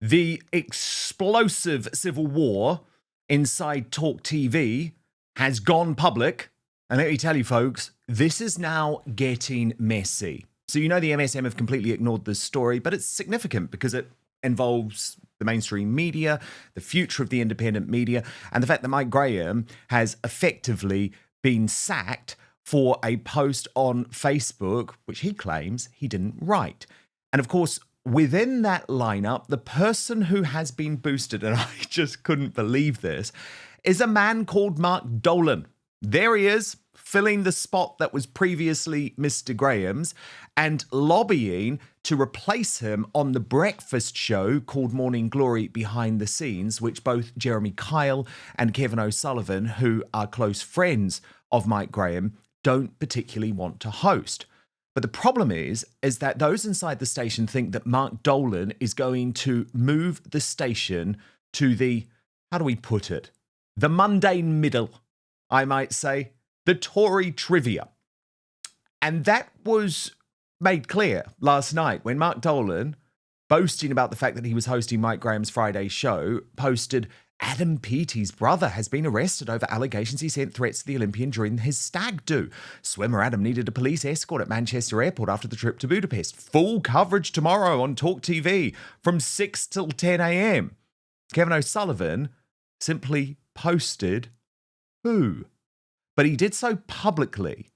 The explosive civil war inside Talk TV has gone public. And let me tell you, folks, this is now getting messy. So you know the MSM have completely ignored this story, but it's significant because it involves the mainstream media, the future of the independent media, and the fact that Mike Graham has effectively been sacked for a post on Facebook, which he claims he didn't write. And of course, within that lineup, the person who has been boosted, and I just couldn't believe this, is a man called Mark Dolan. There he is, filling the spot that was previously Mr. Graham's and lobbying to replace him on the breakfast show called Morning Glory Behind the Scenes, which both Jeremy Kyle and Kevin O'Sullivan, who are close friends of Mike Graham, don't particularly want to host. But the problem is that those inside the station think that Mark Dolan is going to move the station to the, how do we put it, the mundane middle, I might say, the Tory trivia. And that was made clear last night when Mark Dolan, boasting about the fact that he was hosting Mike Graham's Friday show, posted, Adam Peaty's brother has been arrested over allegations he sent threats to the Olympian during his stag do. Swimmer Adam needed a police escort at Manchester Airport after the trip to Budapest. Full coverage tomorrow on Talk TV from 6 till 10 a.m. Kevin O'Sullivan simply posted, who? But he did so publicly.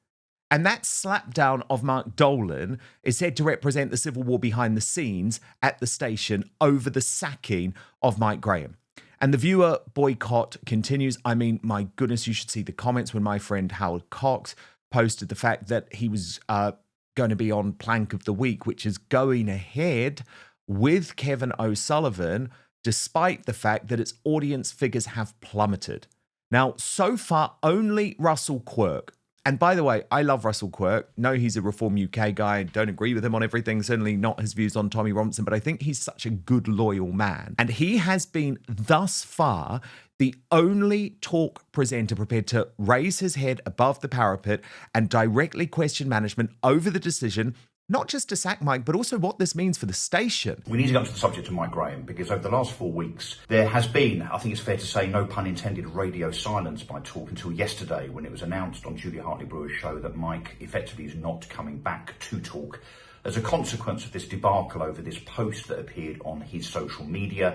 And that slapdown of Mark Dolan is said to represent the civil war behind the scenes at the station over the sacking of Mike Graham. And the viewer boycott continues. I mean, my goodness, you should see the comments when my friend Howard Cox posted the fact that he was going to be on Plank of the Week, which is going ahead with Kevin O'Sullivan, despite the fact that its audience figures have plummeted. Now, so far, only Russell Quirk. And by the way, I love Russell Quirk. No, he's a Reform UK guy. Don't agree with him on everything. Certainly not his views on Tommy Robinson, but I think he's such a good, loyal man. And he has been, thus far, the only talk presenter prepared to raise his head above the parapet and directly question management over the decision, not just to sack Mike, but also what this means for the station. We need to go to the subject of Mike Graham, because over the last 4 weeks, there has been, I think it's fair to say, no pun intended, radio silence by Talk until yesterday when it was announced on Julia Hartley-Brewer's show that Mike effectively is not coming back to Talk as a consequence of this debacle over this post that appeared on his social media,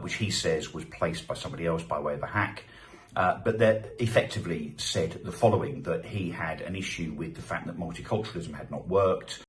which he says was placed by somebody else by way of a hack. But that effectively said the following, that he had an issue with the fact that multiculturalism had not worked,